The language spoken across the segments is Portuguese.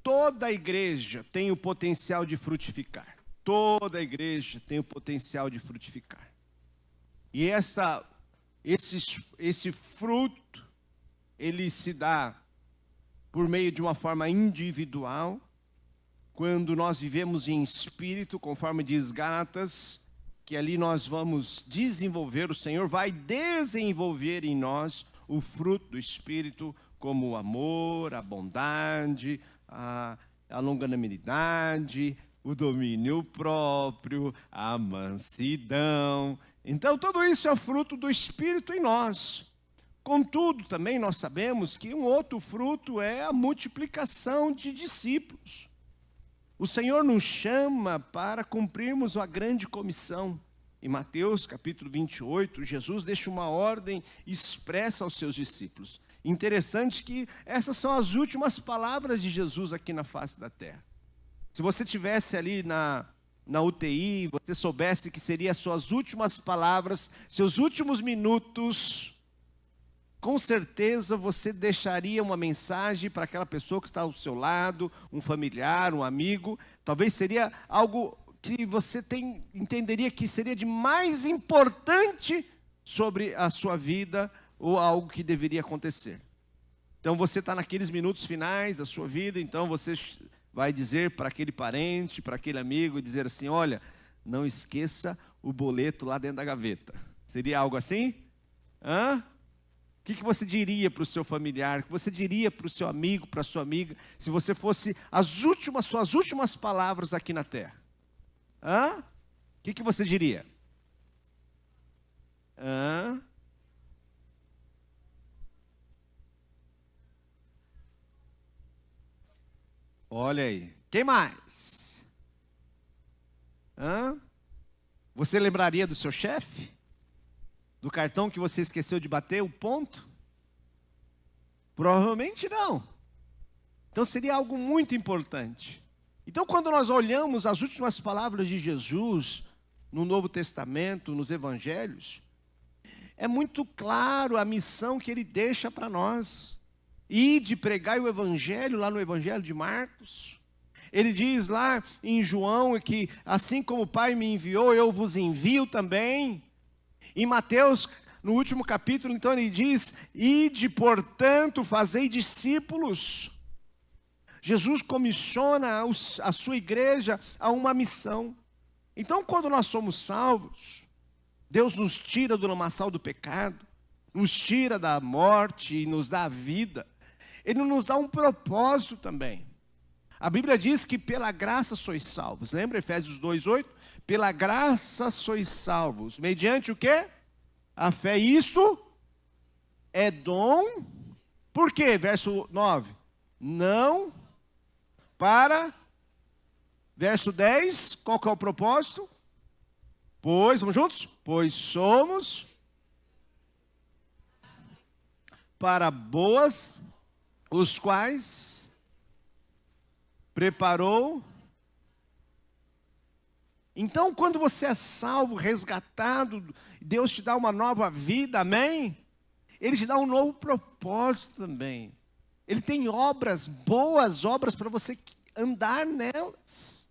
toda a igreja tem o potencial de frutificar. Toda a igreja tem o potencial de frutificar. E esse fruto, ele se dá por meio de uma forma individual, quando nós vivemos em espírito, conforme diz Gálatas, que ali nós vamos desenvolver, o Senhor vai desenvolver em nós o fruto do Espírito, como o amor, a bondade, a longanimidade, o domínio próprio, a mansidão. Então, tudo isso é fruto do Espírito em nós. Contudo, também nós sabemos que um outro fruto é a multiplicação de discípulos. O Senhor nos chama para cumprirmos a grande comissão. Em Mateus capítulo 28, Jesus deixa uma ordem expressa aos seus discípulos. Interessante que essas são as últimas palavras de Jesus aqui na face da terra. Se você estivesse ali na UTI, você soubesse que seriam as suas últimas palavras, seus últimos minutos, com certeza você deixaria uma mensagem para aquela pessoa que está ao seu lado, um familiar, um amigo. Talvez seria algo que você entenderia que seria de mais importante sobre a sua vida ou algo que deveria acontecer. Então você está naqueles minutos finais da sua vida, então você vai dizer para aquele parente, para aquele amigo, dizer assim, olha, não esqueça o boleto lá dentro da gaveta. Seria algo assim? O que você diria para o seu familiar? O que você diria para o seu amigo, para a sua amiga, se você fosse suas últimas palavras aqui na terra? O que você diria? Olha aí. Quem mais? Você lembraria do seu chefe? Do cartão que você esqueceu de bater o ponto? Provavelmente não. Então seria algo muito importante. Então quando nós olhamos as últimas palavras de Jesus no Novo Testamento, nos Evangelhos, é muito claro a missão que ele deixa para nós. Ide pregai o Evangelho, lá no Evangelho de Marcos. Ele diz lá em João que assim como o Pai me enviou, eu vos envio também. Em Mateus, no último capítulo, então ele diz, ide, portanto, fazei discípulos. Jesus comissiona a sua igreja a uma missão. Então, quando nós somos salvos, Deus nos tira do lamaçal do pecado, nos tira da morte e nos dá a vida. Ele nos dá um propósito também. A Bíblia diz que pela graça sois salvos. Lembra Efésios 2:8? Pela graça sois salvos. Mediante o quê? A fé. Isto é dom. Por quê? Verso 9. Não para. Verso 10. Qual que é o propósito? Pois, vamos juntos? Pois somos para boas, os quais preparou. Então, quando você é salvo, resgatado, Deus te dá uma nova vida, amém? Ele te dá um novo propósito também. Ele tem obras, boas obras para você andar nelas.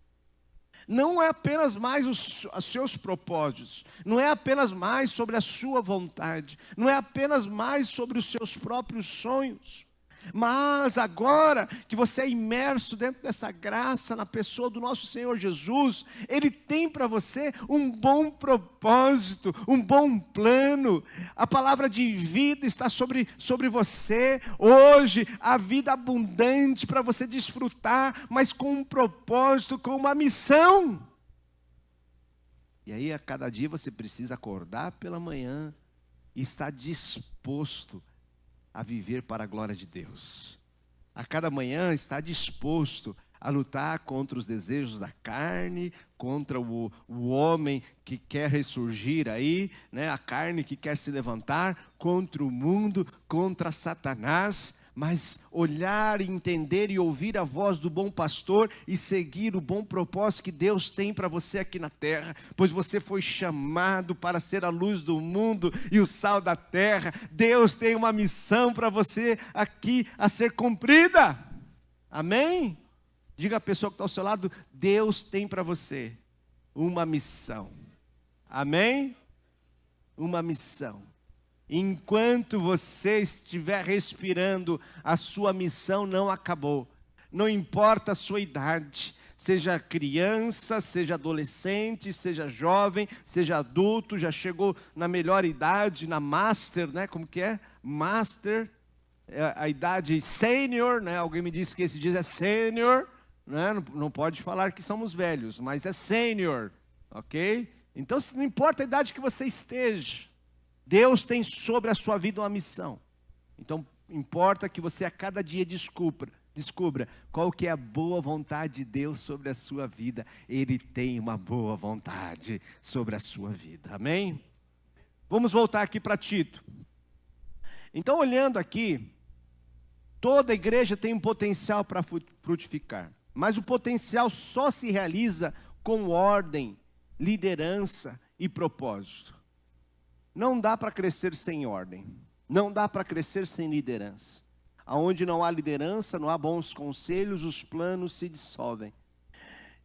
Não é apenas mais os seus propósitos, não é apenas mais sobre a sua vontade, não é apenas mais sobre os seus próprios sonhos. Mas agora que você é imerso dentro dessa graça na pessoa do nosso Senhor Jesus, Ele tem para você um bom propósito, um bom plano. A palavra de vida está sobre você hoje, a vida abundante para você desfrutar, mas com um propósito, com uma missão. E aí a cada dia você precisa acordar pela manhã e estar disposto a viver para a glória de Deus. A cada manhã está disposto a lutar contra os desejos da carne, contra o homem que quer ressurgir aí, né? A carne que quer se levantar, contra o mundo, contra Satanás, mas olhar, entender e ouvir a voz do bom pastor e seguir o bom propósito que Deus tem para você aqui na terra, pois você foi chamado para ser a luz do mundo e o sal da terra. Deus tem uma missão para você aqui a ser cumprida, amém? Diga à pessoa que está ao seu lado, Deus tem para você uma missão. Amém? Uma missão. Enquanto você estiver respirando, a sua missão não acabou. Não importa a sua idade, seja criança, seja adolescente, seja jovem, seja adulto, já chegou na melhor idade, na master, né? Como que é? Master, a idade sênior, né? Alguém me disse que esse dia é sênior, né? Não pode falar que somos velhos, mas é sênior, ok? Então não importa a idade que você esteja, Deus tem sobre a sua vida uma missão. Então importa que você a cada dia descubra qual que é a boa vontade de Deus sobre a sua vida. Ele tem uma boa vontade sobre a sua vida, amém? Vamos voltar aqui para Tito. Então, olhando aqui, toda igreja tem um potencial para frutificar, mas o potencial só se realiza com ordem, liderança e propósito. Não dá para crescer sem ordem, não dá para crescer sem liderança. Aonde não há liderança, não há bons conselhos, os planos se dissolvem.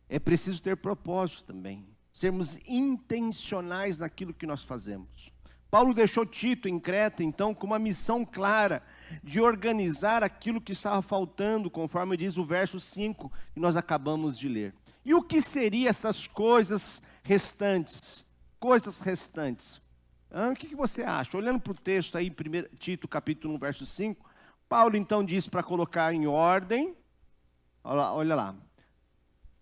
É preciso ter propósito também, sermos intencionais naquilo que nós fazemos. Paulo deixou Tito em Creta, então, com uma missão clara de organizar aquilo que estava faltando, conforme diz o verso 5 que nós acabamos de ler. E o que seriam essas coisas restantes? Coisas restantes. O que você acha? Olhando para o texto aí, 1 Tito capítulo 1, verso 5, Paulo então diz para colocar em ordem, olha lá,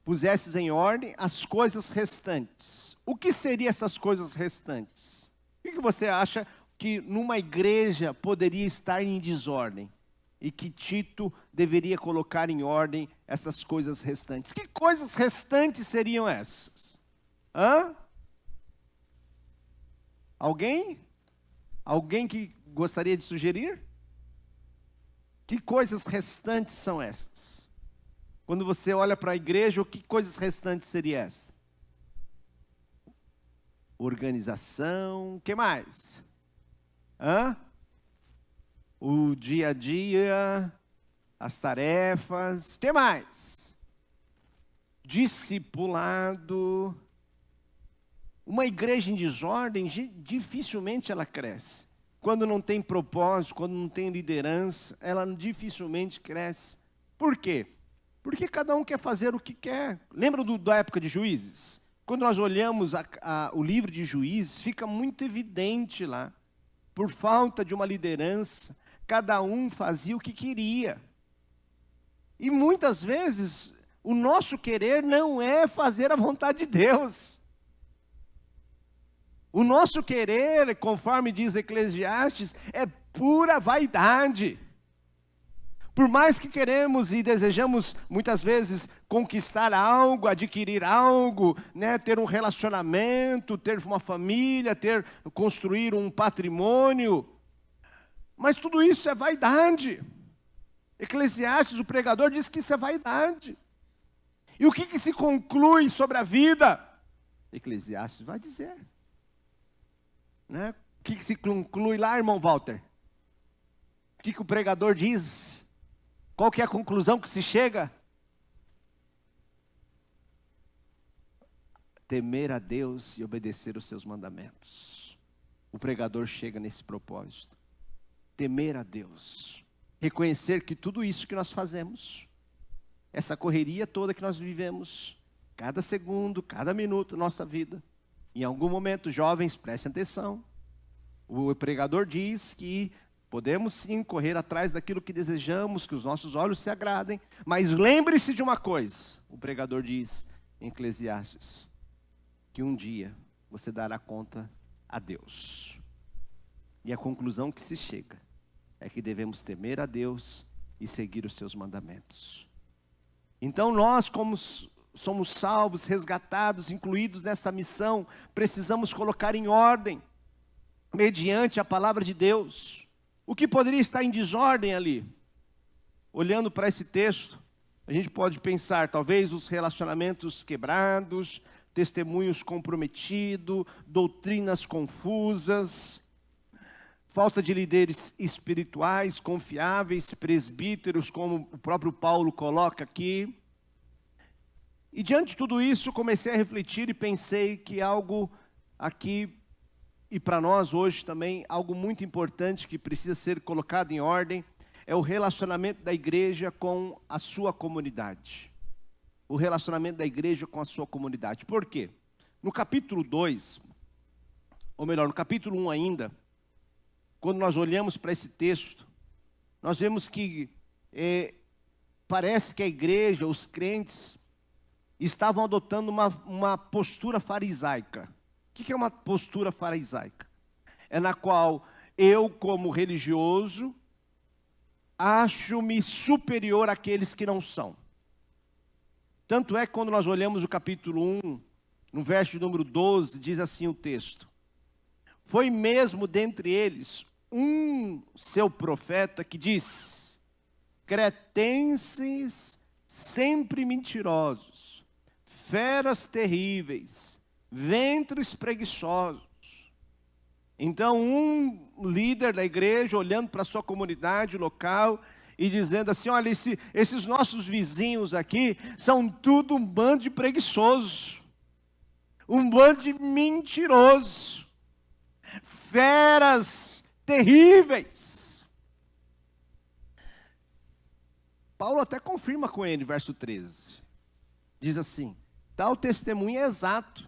pusesses em ordem as coisas restantes. O que seriam essas coisas restantes? O que você acha que numa igreja poderia estar em desordem? E que Tito deveria colocar em ordem essas coisas restantes? Que coisas restantes seriam essas? Alguém? Alguém que gostaria de sugerir? Que coisas restantes são essas? Quando você olha para a igreja, que coisas restantes seria essa? Organização, o que mais? O dia a dia, as tarefas, o que mais? Discipulado. Uma igreja em desordem, dificilmente ela cresce. Quando não tem propósito, quando não tem liderança, ela dificilmente cresce. Por quê? Porque cada um quer fazer o que quer. Lembra da época de Juízes? Quando nós olhamos o livro de Juízes, fica muito evidente lá. Por falta de uma liderança, cada um fazia o que queria. E muitas vezes, o nosso querer não é fazer a vontade de Deus. O nosso querer, conforme diz Eclesiastes, é pura vaidade. Por mais que queremos e desejamos, muitas vezes, conquistar algo, adquirir algo, né, ter um relacionamento, ter uma família, construir um patrimônio, mas tudo isso é vaidade. Eclesiastes, o pregador, diz que isso é vaidade. E o que se conclui sobre a vida? Eclesiastes vai dizer. Né? O que se conclui lá, irmão Walter? O que o pregador diz? Qual que é a conclusão que se chega? Temer a Deus e obedecer os seus mandamentos. O pregador chega nesse propósito. Temer a Deus. Reconhecer que tudo isso que nós fazemos, essa correria toda que nós vivemos, cada segundo, cada minuto da nossa vida, em algum momento, jovens, prestem atenção. O pregador diz que podemos sim correr atrás daquilo que desejamos, que os nossos olhos se agradem, mas lembre-se de uma coisa, o pregador diz em Eclesiastes, que um dia você dará conta a Deus. E a conclusão que se chega é que devemos temer a Deus e seguir os seus mandamentos. Então nós, como somos salvos, resgatados, incluídos nessa missão, precisamos colocar em ordem, mediante a palavra de Deus. O que poderia estar em desordem ali? Olhando para esse texto, a gente pode pensar, talvez, os relacionamentos quebrados, testemunhos comprometidos, doutrinas confusas, falta de líderes espirituais, confiáveis, presbíteros, como o próprio Paulo coloca aqui, E diante de tudo isso, comecei a refletir e pensei que algo aqui, e para nós hoje também, algo muito importante que precisa ser colocado em ordem, é o relacionamento da igreja com a sua comunidade. O relacionamento da igreja com a sua comunidade. Por quê? No capítulo 2, ou melhor, no capítulo 1 ainda, quando nós olhamos para esse texto, nós vemos que parece que a igreja, os crentes, estavam adotando uma postura farisaica. O que é uma postura farisaica? É na qual eu, como religioso, acho-me superior àqueles que não são. Tanto é que quando nós olhamos o capítulo 1, no verso de número 12, diz assim o texto: foi mesmo dentre eles um seu profeta que diz: cretenses sempre mentirosos, feras terríveis, ventres preguiçosos. Então um líder da igreja olhando para a sua comunidade local e dizendo assim: olha, esses nossos vizinhos aqui são tudo um bando de preguiçosos, um bando de mentirosos, feras terríveis. Paulo até confirma com ele, verso 13. Diz assim: tal testemunho é exato.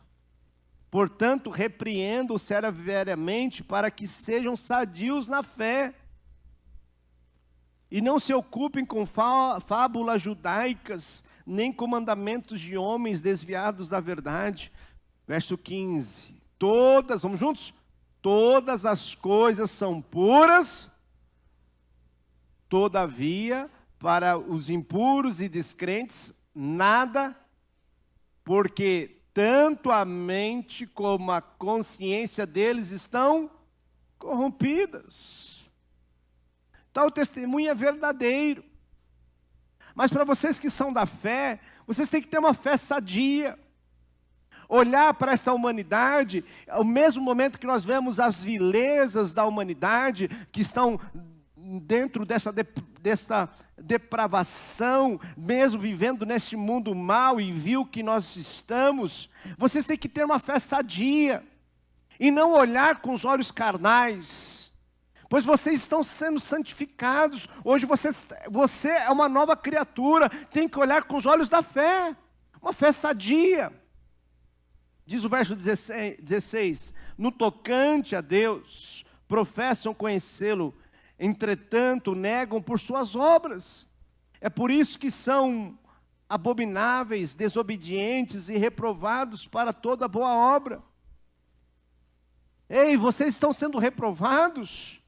Portanto, repreendo-os severiamente para que sejam sadios na fé e não se ocupem com fábulas judaicas, nem com mandamentos de homens desviados da verdade. Verso 15. Vamos juntos? Todas as coisas são puras, todavia, para os impuros e descrentes, nada, porque tanto a mente como a consciência deles estão corrompidas. Tal testemunho é verdadeiro. Mas para vocês que são da fé, vocês têm que ter uma fé sadia. Olhar para essa humanidade, ao mesmo momento que nós vemos as vilezas da humanidade, que estão dentro dessa depravação, mesmo vivendo nesse mundo mau e vil que nós estamos, vocês têm que ter uma fé sadia, e não olhar com os olhos carnais, pois vocês estão sendo santificados. Hoje você é uma nova criatura, tem que olhar com os olhos da fé, uma fé sadia. Diz o verso 16, no tocante a Deus, professam conhecê-lo, entretanto negam por suas obras. É por isso que são abomináveis, desobedientes e reprovados para toda boa obra. Ei, vocês estão sendo reprovados?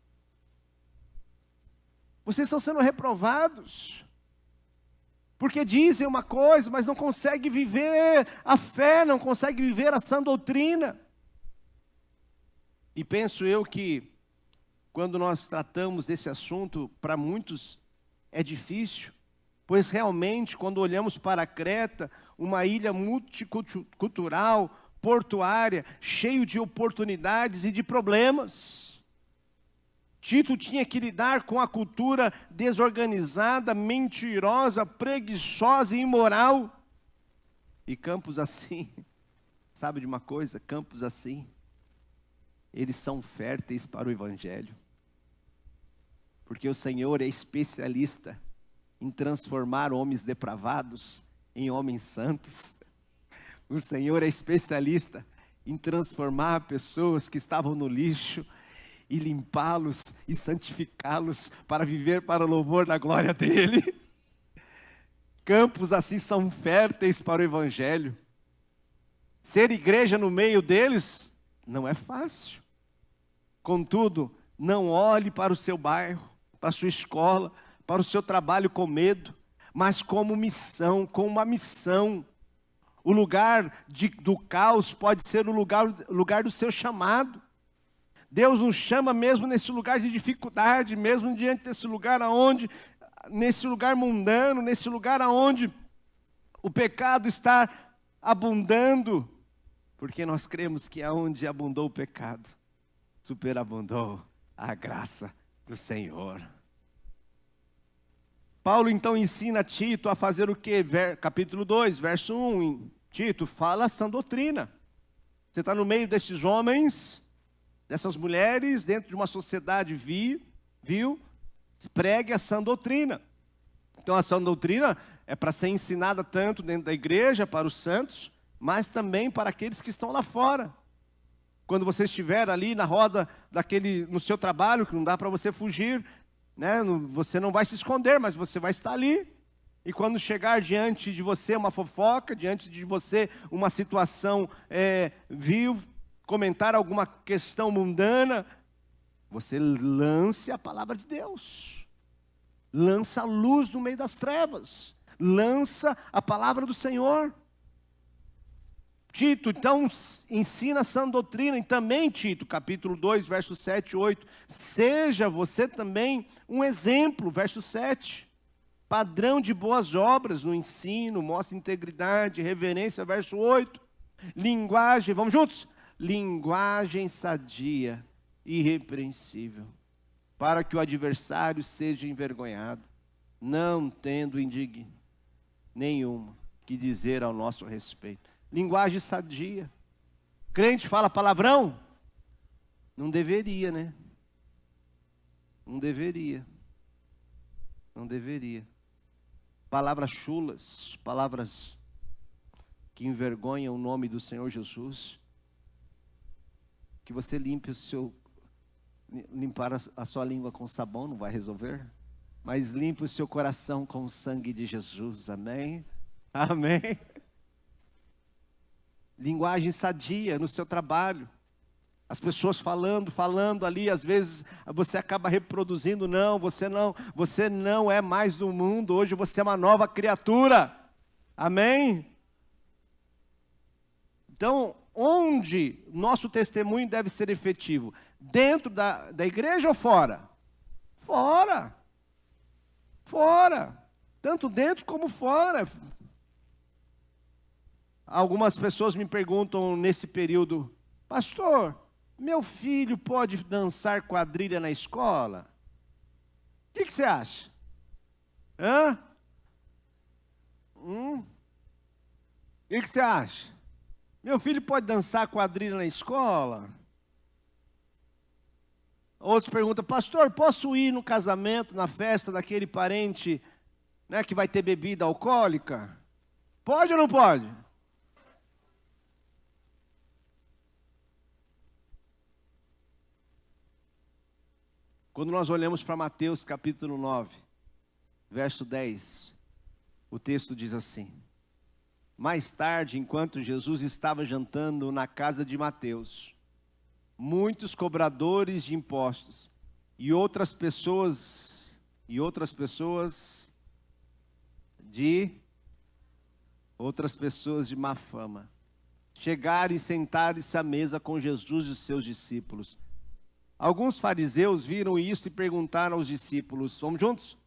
Vocês estão sendo reprovados porque dizem uma coisa, mas não conseguem viver a fé, não conseguem viver a sã doutrina. E penso eu que, quando nós tratamos desse assunto, para muitos é difícil, pois realmente, quando olhamos para Creta, uma ilha multicultural, portuária, cheio de oportunidades e de problemas, Tito tinha que lidar com a cultura desorganizada, mentirosa, preguiçosa e imoral. E campos assim, sabe de uma coisa? Campos assim, eles são férteis para o Evangelho. Porque o Senhor é especialista em transformar homens depravados em homens santos. O Senhor é especialista em transformar pessoas que estavam no lixo e limpá-los e santificá-los para viver para o louvor da glória dEle. Campos assim são férteis para o Evangelho. Ser igreja no meio deles não é fácil. Contudo, não olhe para o seu bairro, para a sua escola, para o seu trabalho com medo, mas como missão, com uma missão. O lugar do caos pode ser o lugar do seu chamado. Deus nos chama mesmo nesse lugar de dificuldade, mesmo diante desse lugar nesse lugar mundano, nesse lugar aonde o pecado está abundando, porque nós cremos que aonde abundou o pecado, superabundou a graça do Senhor. Paulo então ensina Tito a fazer o quê? Capítulo 2, verso 1. Tito, fala a sã doutrina. Você está no meio desses homens, dessas mulheres, dentro de uma sociedade viu? Pregue a sã doutrina. Então a sã doutrina é para ser ensinada tanto dentro da igreja, para os santos, mas também para aqueles que estão lá fora. Quando você estiver ali na roda no seu trabalho, que não dá para você fugir, né? Você não vai se esconder, mas você vai estar ali. E quando chegar diante de você uma fofoca, diante de você uma situação comentar alguma questão mundana, você lance a palavra de Deus. Lança a luz no meio das trevas. Lança a palavra do Senhor. Tito, então, ensina a sã doutrina. E também, Tito, capítulo 2, versos 7 e 8. Seja você também um exemplo, verso 7. Padrão de boas obras no ensino, mostra integridade, reverência, verso 8. Linguagem, vamos juntos? Linguagem sadia, irrepreensível, para que o adversário seja envergonhado, não tendo nenhuma que dizer ao nosso respeito. Linguagem sadia. Crente fala palavrão? Não deveria, né? Não deveria. Não deveria. Palavras chulas, palavras que envergonham o nome do Senhor Jesus. Que você limpe limpar a sua língua com sabão não vai resolver, mas limpe o seu coração com o sangue de Jesus, amém? Amém? Linguagem sadia no seu trabalho, as pessoas falando ali, às vezes você acaba reproduzindo, você não é mais do mundo, hoje você é uma nova criatura, amém? Então, onde nosso testemunho deve ser efetivo? Dentro da igreja ou fora? Fora. Fora. Tanto dentro como fora. Algumas pessoas me perguntam nesse período: pastor, meu filho pode dançar quadrilha na escola? O que você acha? O que você acha? Meu filho pode dançar quadrilha na escola? Outros perguntam: pastor, posso ir no casamento, na festa daquele parente, né, que vai ter bebida alcoólica? Pode ou não pode? Quando nós olhamos para Mateus capítulo 9, verso 10, o texto diz assim: mais tarde, enquanto Jesus estava jantando na casa de Mateus, muitos cobradores de impostos e outras pessoas de má fama chegaram e sentaram-se à mesa com Jesus e seus discípulos. Alguns fariseus viram isso e perguntaram aos discípulos, vamos juntos?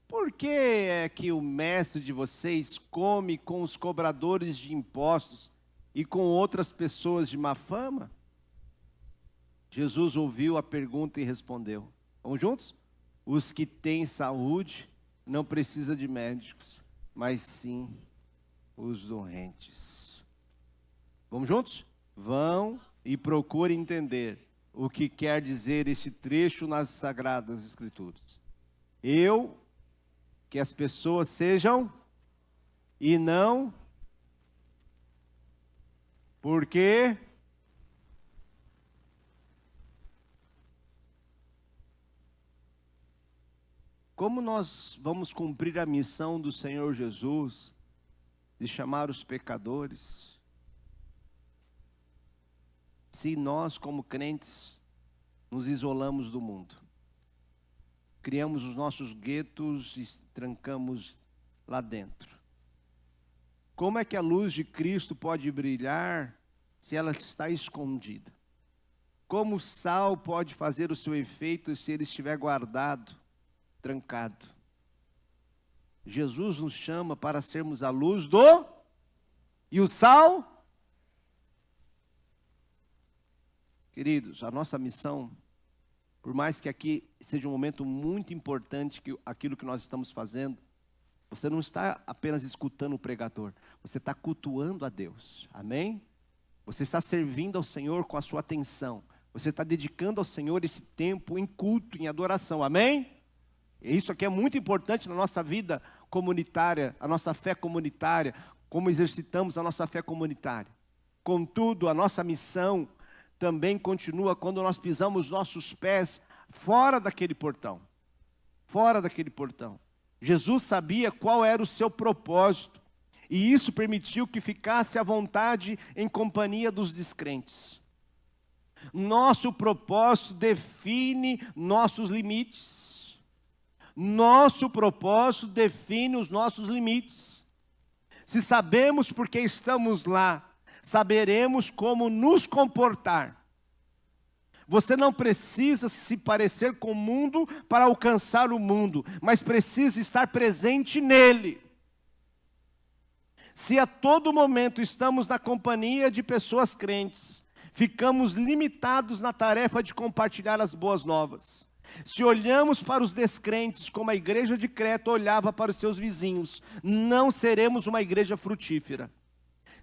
Por que é que o mestre de vocês come com os cobradores de impostos e com outras pessoas de má fama? Jesus ouviu a pergunta e respondeu, vamos juntos? Os que têm saúde não precisam de médicos, mas sim os doentes. Vamos juntos? Vão e procurem entender o que quer dizer esse trecho nas Sagradas Escrituras. Que as pessoas sejam e não, porque como nós vamos cumprir a missão do Senhor Jesus de chamar os pecadores, se nós, como crentes, nos isolamos do mundo? Criamos os nossos guetos e trancamos lá dentro. Como é que a luz de Cristo pode brilhar se ela está escondida? Como o sal pode fazer o seu efeito se ele estiver guardado, trancado? Jesus nos chama para sermos a luz e o sal. Queridos, a nossa missão Por mais que aqui seja um momento muito importante, que aquilo que nós estamos fazendo, você não está apenas escutando o pregador, você está cultuando a Deus, amém? Você está servindo ao Senhor com a sua atenção, você está dedicando ao Senhor esse tempo em culto, em adoração, amém? E isso aqui é muito importante na nossa vida comunitária, a nossa fé comunitária, como exercitamos a nossa fé comunitária. Contudo, a nossa missão também continua quando nós pisamos nossos pés fora daquele portão. Fora daquele portão. Jesus sabia qual era o seu propósito, e isso permitiu que ficasse à vontade em companhia dos descrentes. Nosso propósito define nossos limites. Nosso propósito define os nossos limites. Se sabemos por que estamos lá, saberemos como nos comportar. Você não precisa se parecer com o mundo para alcançar o mundo, mas precisa estar presente nele. Se a todo momento estamos na companhia de pessoas crentes, ficamos limitados na tarefa de compartilhar as boas novas. Se olhamos para os descrentes como a igreja de Creta olhava para os seus vizinhos, não seremos uma igreja frutífera.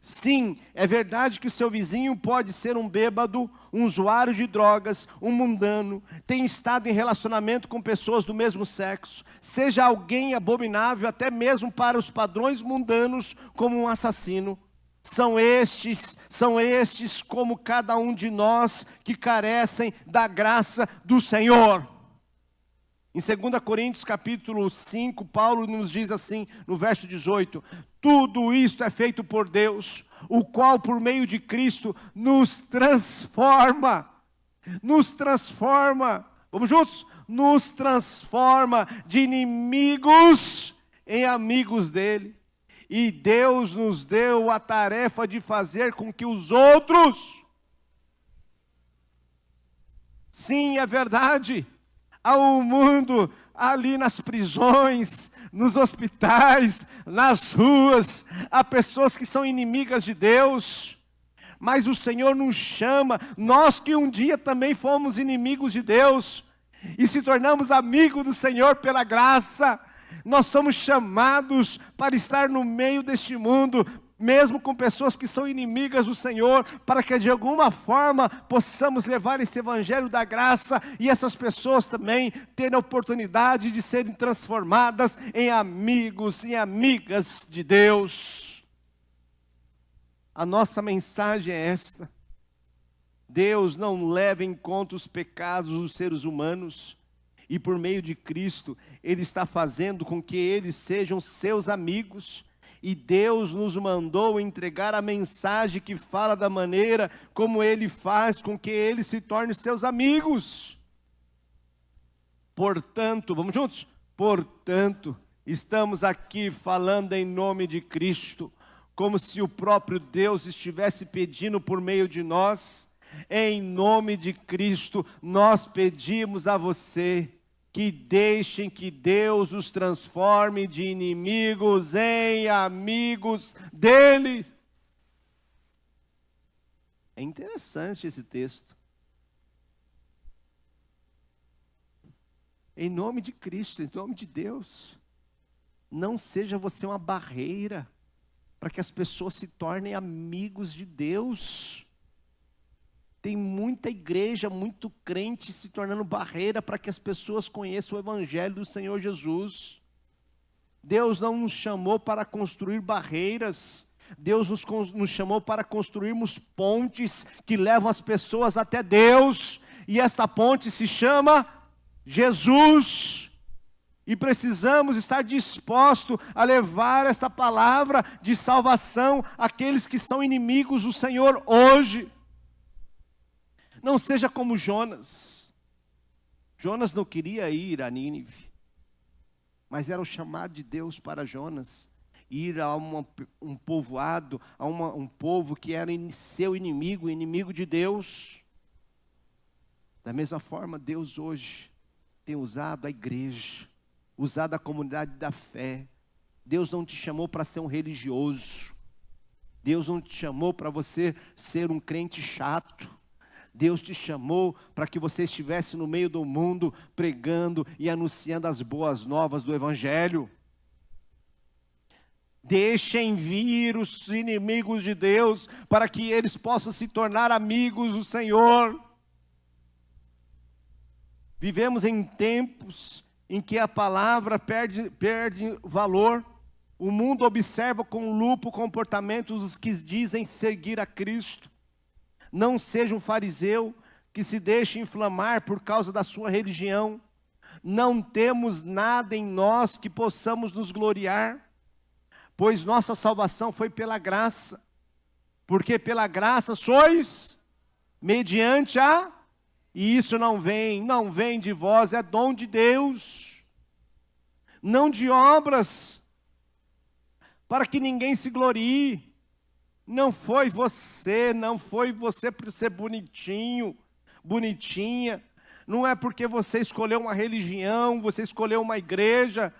Sim, é verdade que o seu vizinho pode ser um bêbado, um usuário de drogas, um mundano, tem estado em relacionamento com pessoas do mesmo sexo, seja alguém abominável até mesmo para os padrões mundanos, como um assassino. São estes como cada um de nós que carecem da graça do Senhor. Em 2 Coríntios capítulo 5, Paulo nos diz assim, no verso 18, tudo isto é feito por Deus, o qual por meio de Cristo nos transforma, vamos juntos? Nos transforma de inimigos em amigos dele, e Deus nos deu a tarefa de fazer com que os outros, sim, é verdade, ao mundo, ali nas prisões, nos hospitais, nas ruas, há pessoas que são inimigas de Deus, mas o Senhor nos chama, nós que um dia também fomos inimigos de Deus, e se tornamos amigos do Senhor pela graça, nós somos chamados para estar no meio deste mundo, mesmo com pessoas que são inimigas do Senhor, para que de alguma forma possamos levar esse evangelho da graça, e essas pessoas também terem a oportunidade de serem transformadas em amigos e amigas de Deus. A nossa mensagem é esta: Deus não leva em conta os pecados dos seres humanos, e por meio de Cristo, Ele está fazendo com que eles sejam seus amigos. E Deus nos mandou entregar a mensagem que fala da maneira como Ele faz com que eles se tornem seus amigos. Portanto, vamos juntos? Portanto, estamos aqui falando em nome de Cristo, como se o próprio Deus estivesse pedindo por meio de nós. Em nome de Cristo, nós pedimos a você que deixem que Deus os transforme de inimigos em amigos dele. É interessante esse texto. Em nome de Cristo, em nome de Deus, não seja você uma barreira para que as pessoas se tornem amigos de Deus. Tem muita igreja, muito crente se tornando barreira para que as pessoas conheçam o evangelho do Senhor Jesus. Deus não nos chamou para construir barreiras. Deus nos chamou para construirmos pontes que levam as pessoas até Deus. E esta ponte se chama Jesus. E precisamos estar dispostos a levar esta palavra de salvação àqueles que são inimigos do Senhor hoje. Não seja como Jonas. Jonas não queria ir a Nínive, mas era o chamado de Deus para Jonas, ir a um povoado, a um povo que era seu inimigo, inimigo de Deus. Da mesma forma, Deus hoje tem usado a igreja, usado a comunidade da fé. Deus não te chamou para ser um religioso. Deus não te chamou para você ser um crente chato. Deus te chamou para que você estivesse no meio do mundo, pregando e anunciando as boas novas do Evangelho. Deixem vir os inimigos de Deus, para que eles possam se tornar amigos do Senhor. Vivemos em tempos em que a palavra perde valor. O mundo observa com lupa o comportamento dos que dizem seguir a Cristo. Não seja um fariseu que se deixe inflamar por causa da sua religião. Não temos nada em nós que possamos nos gloriar, pois nossa salvação foi pela graça. Porque pela graça sois mediante a... E isso não vem de vós, é dom de Deus. Não de obras, para que ninguém se glorie. Não foi você por ser bonitinho, bonitinha. Não é porque você escolheu uma religião, você escolheu uma igreja,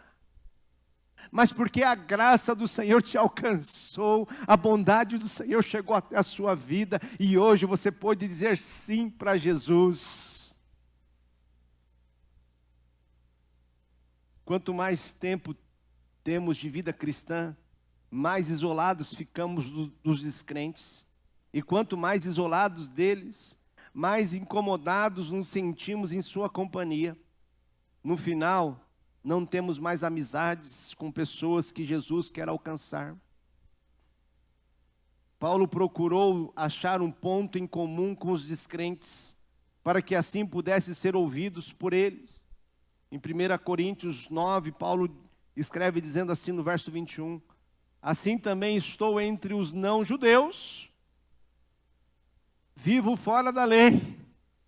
mas porque a graça do Senhor te alcançou, a bondade do Senhor chegou até a sua vida, e hoje você pode dizer sim para Jesus. Quanto mais tempo temos de vida cristã, mais isolados ficamos dos descrentes. E quanto mais isolados deles, mais incomodados nos sentimos em sua companhia. No final, não temos mais amizades com pessoas que Jesus quer alcançar. Paulo procurou achar um ponto em comum com os descrentes, para que assim pudesse ser ouvidos por eles. Em 1 Coríntios 9, Paulo escreve dizendo assim no verso 21, assim também estou entre os não-judeus, vivo fora da lei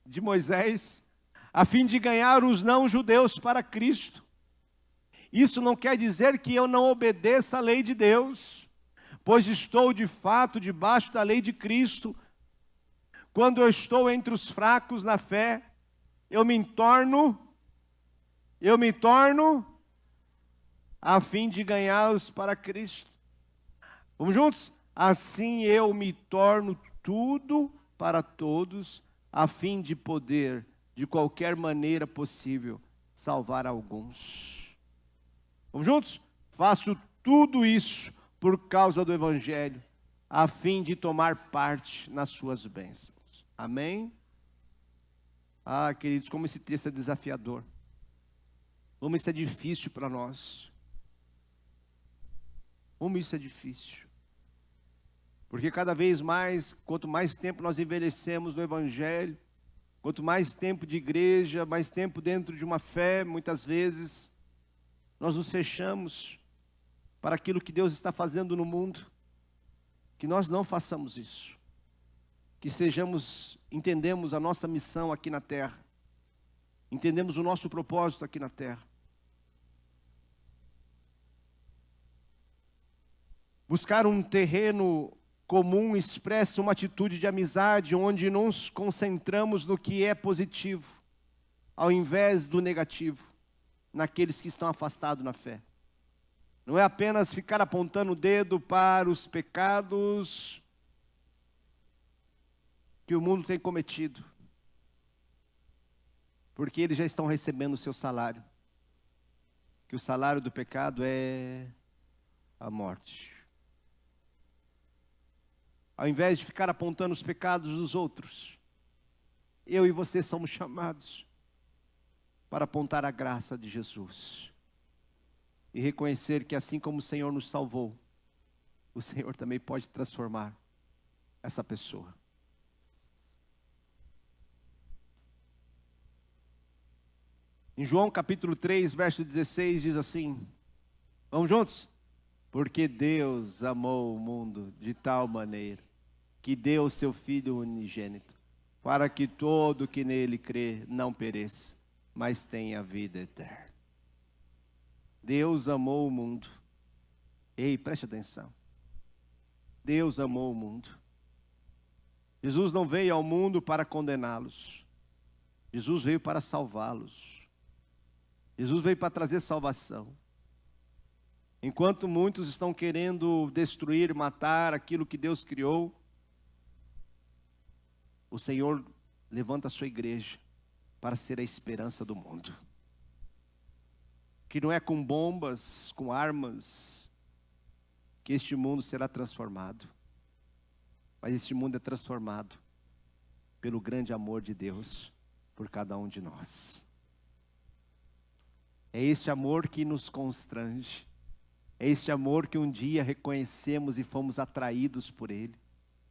de Moisés, a fim de ganhar os não-judeus para Cristo. Isso não quer dizer que eu não obedeça à lei de Deus, pois estou de fato debaixo da lei de Cristo. Quando eu estou entre os fracos na fé, eu me torno a fim de ganhá-los para Cristo. Vamos juntos? Assim eu me torno tudo para todos, a fim de poder, de qualquer maneira possível, salvar alguns. Vamos juntos? Faço tudo isso por causa do Evangelho, a fim de tomar parte nas suas bênçãos. Amém? Ah, queridos, como esse texto é desafiador. Como isso é difícil para nós. Como isso é difícil. Porque cada vez mais, quanto mais tempo nós envelhecemos no Evangelho, quanto mais tempo de igreja, mais tempo dentro de uma fé, muitas vezes, nós nos fechamos para aquilo que Deus está fazendo no mundo. Que nós não façamos isso. Que entendemos a nossa missão aqui na terra. Entendemos o nosso propósito aqui na terra. Buscar um terreno comum expressa uma atitude de amizade, onde nos concentramos no que é positivo, ao invés do negativo, naqueles que estão afastados na fé. Não é apenas ficar apontando o dedo para os pecados que o mundo tem cometido, porque eles já estão recebendo o seu salário, que o salário do pecado é a morte. Ao invés de ficar apontando os pecados dos outros, eu e você somos chamados para apontar a graça de Jesus e reconhecer que assim como o Senhor nos salvou, o Senhor também pode transformar essa pessoa. Em João capítulo 3, verso 16, diz assim, vamos juntos? Porque Deus amou o mundo de tal maneira, que deu o seu Filho unigênito, para que todo que nele crê não pereça, mas tenha vida eterna. Deus amou o mundo. Ei, preste atenção. Deus amou o mundo. Jesus não veio ao mundo para condená-los. Jesus veio para salvá-los. Jesus veio para trazer salvação. Enquanto muitos estão querendo destruir, matar aquilo que Deus criou, o Senhor levanta a sua igreja para ser a esperança do mundo. Que não é com bombas, com armas, que este mundo será transformado. Mas este mundo é transformado pelo grande amor de Deus por cada um de nós. É este amor que nos constrange. É este amor que um dia reconhecemos e fomos atraídos por Ele.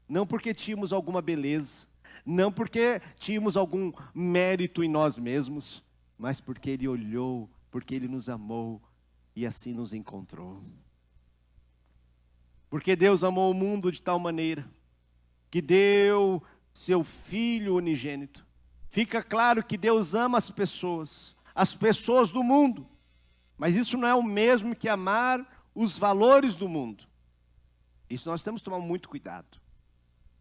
Não porque tínhamos alguma beleza, não porque tínhamos algum mérito em nós mesmos, mas porque Ele olhou, porque Ele nos amou e assim nos encontrou. Porque Deus amou o mundo de tal maneira que deu seu Filho unigênito. Fica claro que Deus ama as pessoas do mundo, mas isso não é o mesmo que amar os valores do mundo. Isso nós temos que tomar muito cuidado,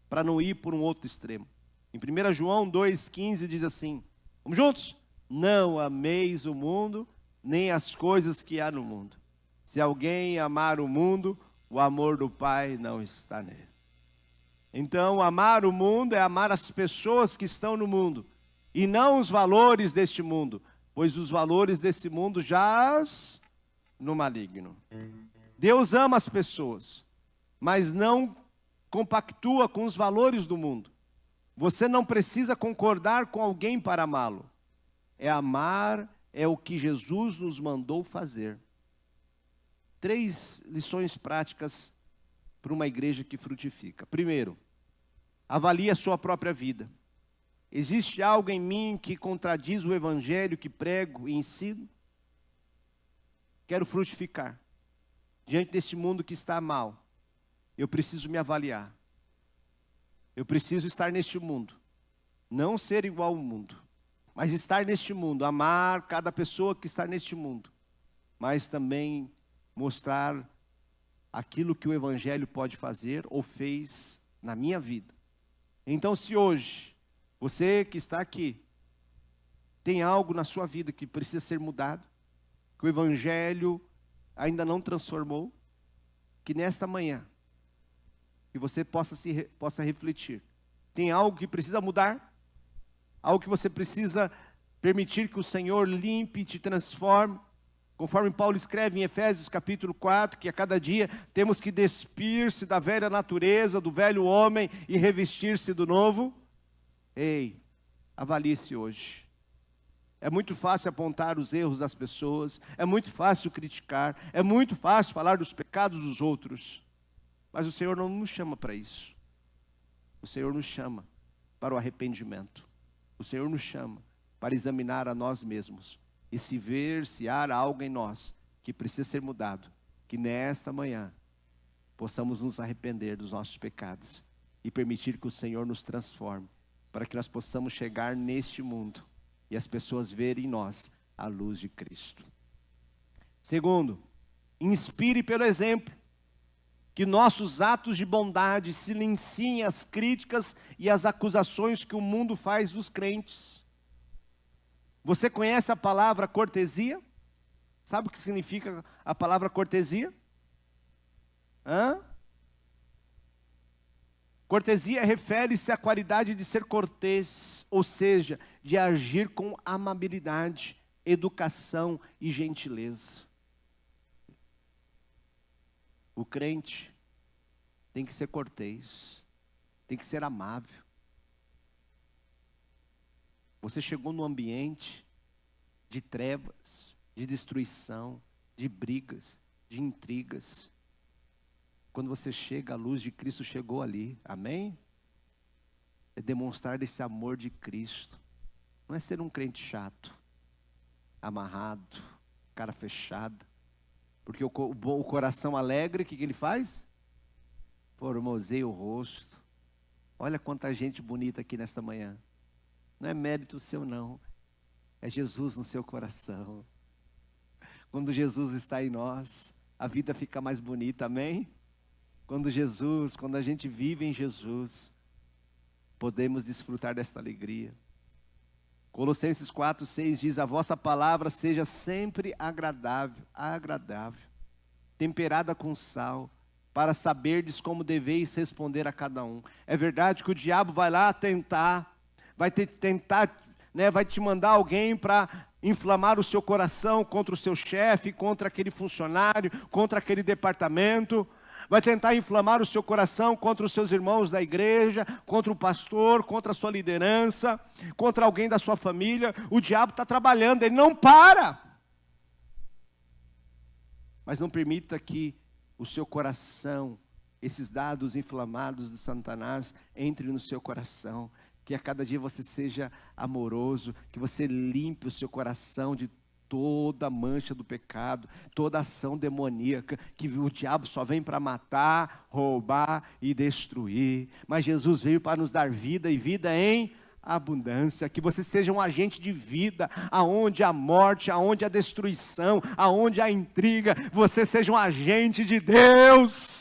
para não ir por um outro extremo. Em 1 João 2,15 diz assim, vamos juntos? Não ameis o mundo, nem as coisas que há no mundo. Se alguém amar o mundo, o amor do Pai não está nele. Então, amar o mundo é amar as pessoas que estão no mundo, e não os valores deste mundo, pois os valores desse mundo jaz no maligno. Deus ama as pessoas, mas não compactua com os valores do mundo. Você não precisa concordar com alguém para amá-lo. Amar é o que Jesus nos mandou fazer. 3 lições práticas para uma igreja que frutifica. Primeiro, avalie a sua própria vida. Existe algo em mim que contradiz o evangelho que prego e ensino? Quero frutificar. Diante desse mundo que está mal, eu preciso me avaliar. Eu preciso estar neste mundo. Não ser igual ao mundo, mas estar neste mundo, amar cada pessoa que está neste mundo, mas também mostrar aquilo que o evangelho pode fazer ou fez na minha vida. Então, se hoje, você que está aqui, tem algo na sua vida que precisa ser mudado, que o evangelho ainda não transformou, que nesta manhã, que você possa refletir. Tem algo que precisa mudar? Algo que você precisa permitir que o Senhor limpe e te transforme? Conforme Paulo escreve em Efésios capítulo 4, que a cada dia temos que despir-se da velha natureza, do velho homem e revestir-se do novo. Ei, avalie-se hoje. É muito fácil apontar os erros das pessoas, é muito fácil criticar, é muito fácil falar dos pecados dos outros. Mas o Senhor não nos chama para isso. O Senhor nos chama para o arrependimento. O Senhor nos chama para examinar a nós mesmos. E se há algo em nós que precisa ser mudado, que nesta manhã possamos nos arrepender dos nossos pecados e permitir que o Senhor nos transforme, para que nós possamos chegar neste mundo e as pessoas verem em nós a luz de Cristo. Segundo, inspire pelo exemplo, que nossos atos de bondade silenciem as críticas e as acusações que o mundo faz dos crentes. Você conhece a palavra cortesia? Sabe o que significa a palavra cortesia? Cortesia refere-se à qualidade de ser cortês, ou seja, de agir com amabilidade, educação e gentileza. O crente tem que ser cortês, tem que ser amável. Você chegou num ambiente de trevas, de destruição, de brigas, de intrigas. Quando você chega, a luz de Cristo chegou ali, amém? É demonstrar esse amor de Cristo. Não é ser um crente chato, amarrado, cara fechada. Porque o coração alegre, o que ele faz? Formoseia o rosto. Olha quanta gente bonita aqui nesta manhã. Não é mérito seu não, é Jesus no seu coração. Quando Jesus está em nós, a vida fica mais bonita, amém? Quando a gente vive em Jesus, podemos desfrutar desta alegria. Colossenses 4:6 diz, a vossa palavra seja sempre agradável, temperada com sal, para saberdes como deveis responder a cada um. É verdade que o diabo vai lá tentar, tentar, vai te mandar alguém para inflamar o seu coração contra o seu chefe, contra aquele funcionário, contra aquele departamento. Vai tentar inflamar o seu coração contra os seus irmãos da igreja, contra o pastor, contra a sua liderança, contra alguém da sua família. O diabo está trabalhando, ele não para. Mas não permita que o seu coração, esses dados inflamados de Satanás, entrem no seu coração. Que a cada dia você seja amoroso, que você limpe o seu coração de toda mancha do pecado, toda ação demoníaca, que o diabo só vem para matar, roubar e destruir. Mas Jesus veio para nos dar vida e vida em abundância. Que você seja um agente de vida, aonde a morte, aonde a destruição, aonde a intriga, você seja um agente de Deus.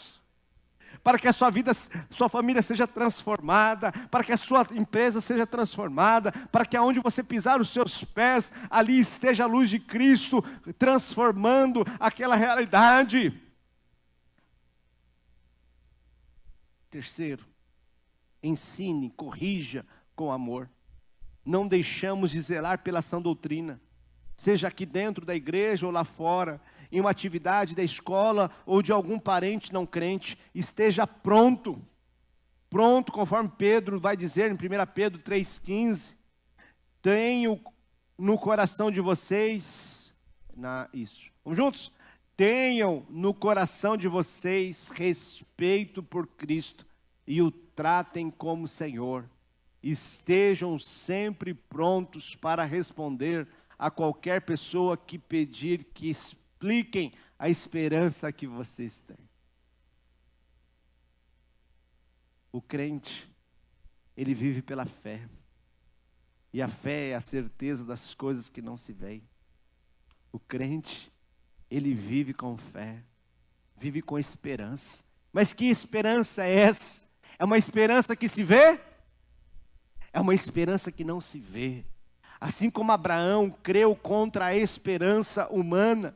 Para que a sua vida, sua família seja transformada, para que a sua empresa seja transformada, para que aonde você pisar os seus pés, ali esteja a luz de Cristo, transformando aquela realidade. Terceiro, ensine, corrija com amor. Não deixamos de zelar pela sã doutrina, seja aqui dentro da igreja ou lá fora, em uma atividade da escola ou de algum parente não crente, esteja pronto, conforme Pedro vai dizer em 1 Pedro 3,15, tenho no coração de vocês, vamos juntos? Tenham no coração de vocês respeito por Cristo e o tratem como Senhor, estejam sempre prontos para responder a qualquer pessoa que pedir que expliquem a esperança que vocês têm. O crente, ele vive pela fé. E a fé é a certeza das coisas que não se veem. O crente, ele vive com fé, vive com esperança. Mas que esperança é essa? É uma esperança que se vê? É uma esperança que não se vê. Assim como Abraão creu contra a esperança humana,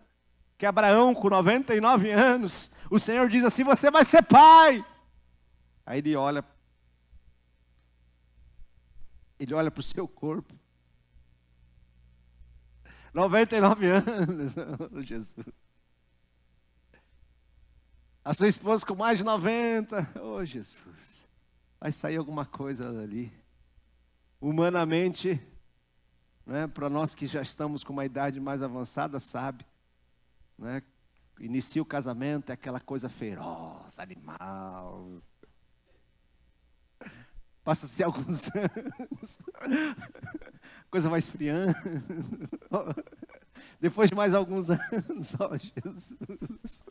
que Abraão, com 99 anos, o Senhor diz assim, você vai ser pai. Aí ele olha para o seu corpo. 99 anos, Jesus. A sua esposa com mais de 90, Jesus. Vai sair alguma coisa dali. Humanamente, para nós que já estamos com uma idade mais avançada, sabe, inicia o casamento, é aquela coisa feroz, animal. Passa-se alguns anos, a coisa vai esfriando. Depois de mais alguns anos, Jesus.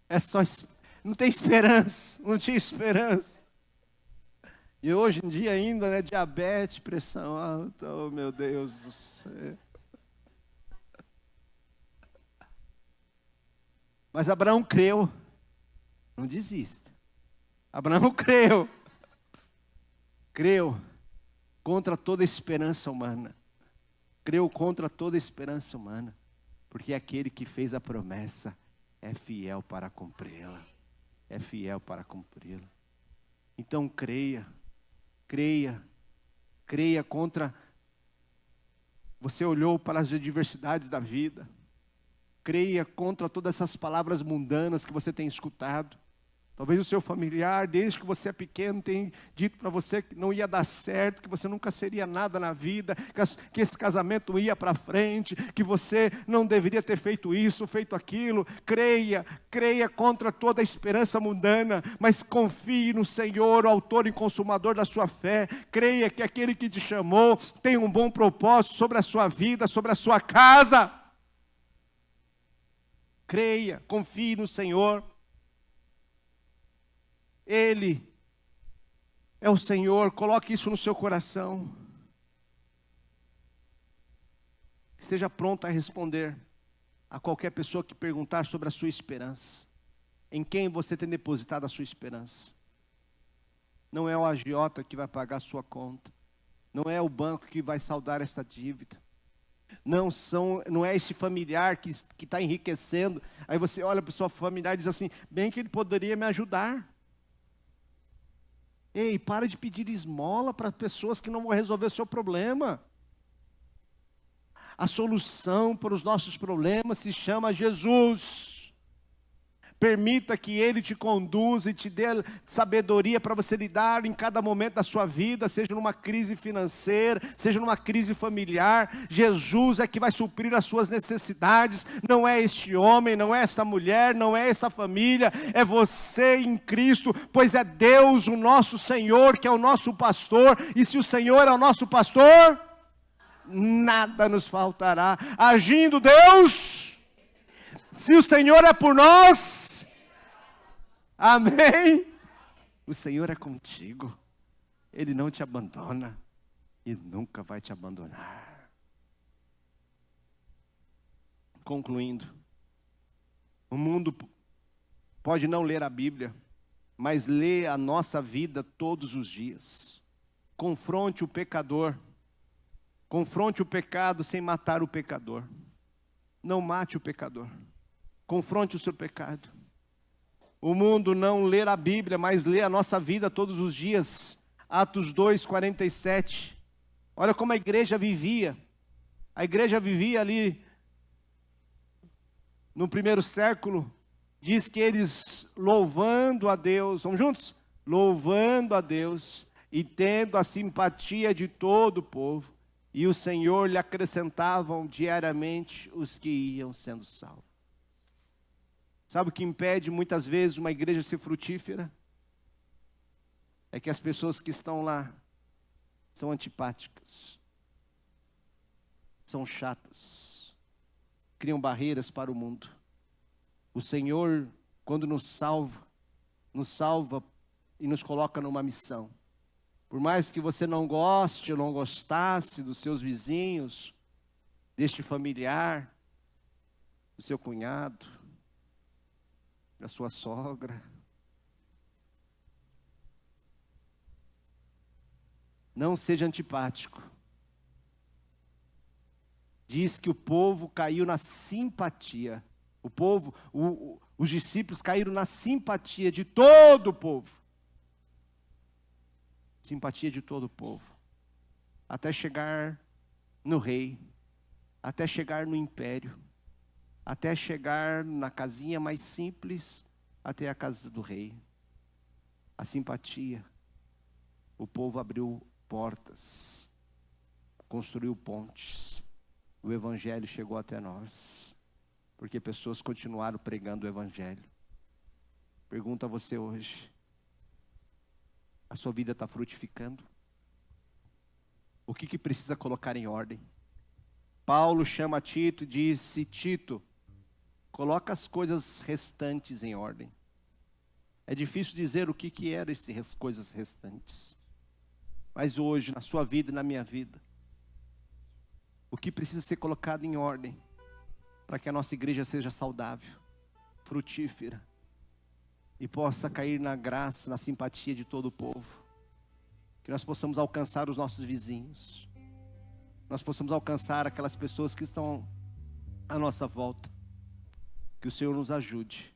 É só, não tem esperança, não tinha esperança. E hoje em dia ainda, diabetes, pressão alta, oh meu Deus do céu. Mas Abraão creu, não desista. Abraão creu contra toda esperança humana. Creu contra toda esperança humana, porque aquele que fez a promessa é fiel para cumpri-la. É fiel para cumpri-la. Então creia contra. Você olhou para as adversidades da vida. Creia contra todas essas palavras mundanas que você tem escutado. Talvez o seu familiar, desde que você é pequeno, tenha dito para você que não ia dar certo, que você nunca seria nada na vida, que esse casamento ia para frente, que você não deveria ter feito isso, feito aquilo. Creia contra toda a esperança mundana, mas confie no Senhor, o autor e consumador da sua fé. Creia que aquele que te chamou tem um bom propósito sobre a sua vida, sobre a sua casa. Creia, confie no Senhor. Ele é o Senhor, coloque isso no seu coração. Seja pronto a responder a qualquer pessoa que perguntar sobre a sua esperança. Em quem você tem depositado a sua esperança? Não é o agiota que vai pagar a sua conta. Não é o banco que vai saldar essa dívida. Não é esse familiar que está enriquecendo. Aí você olha para o seu familiar e diz assim, bem que ele poderia me ajudar. Ei, para de pedir esmola para pessoas que não vão resolver o seu problema. A solução para os nossos problemas se chama Jesus. Permita que Ele te conduza e te dê sabedoria para você lidar em cada momento da sua vida, seja numa crise financeira, seja numa crise familiar. Jesus é que vai suprir as suas necessidades. Não é este homem, não é esta mulher, não é esta família, é você em Cristo, pois é Deus o nosso Senhor, que é o nosso pastor, e se o Senhor é o nosso pastor, nada nos faltará. Agindo Deus, se o Senhor é por nós, amém? O Senhor é contigo. Ele não te abandona e nunca vai te abandonar. Concluindo, o mundo pode não ler a Bíblia, mas lê a nossa vida todos os dias. Confronte o pecador. Confronte o pecado sem matar o pecador. Não mate o pecador. Confronte o seu pecado. O mundo não lê a Bíblia, mas lê a nossa vida todos os dias. Atos 2:47. Olha como a igreja vivia. A igreja vivia ali no primeiro século. Diz que eles louvando a Deus, vamos juntos? Louvando a Deus e tendo a simpatia de todo o povo. E o Senhor lhe acrescentavam diariamente os que iam sendo salvos. Sabe o que impede muitas vezes uma igreja ser frutífera? É que as pessoas que estão lá são antipáticas, são chatas, criam barreiras para o mundo. O Senhor, quando nos salva e nos coloca numa missão. Por mais que você não goste ou não gostasse dos seus vizinhos, deste familiar, do seu cunhado, da sua sogra, não seja antipático. Diz que o povo caiu na simpatia. Os discípulos caíram na simpatia de todo o povo. Simpatia de todo o povo. Até chegar no rei, até chegar no império, até chegar na casinha mais simples, até a casa do rei. A simpatia. O povo abriu portas, construiu pontes. O evangelho chegou até nós, porque pessoas continuaram pregando o evangelho. Pergunto a você hoje: a sua vida está frutificando? O que precisa colocar em ordem? Paulo chama Tito e disse: Tito, coloca as coisas restantes em ordem. É difícil dizer o que eram essas coisas restantes. Mas hoje, na sua vida e na minha vida, o que precisa ser colocado em ordem para que a nossa igreja seja saudável, frutífera e possa cair na graça, na simpatia de todo o povo. Que nós possamos alcançar os nossos vizinhos, nós possamos alcançar aquelas pessoas que estão à nossa volta. Que o Senhor nos ajude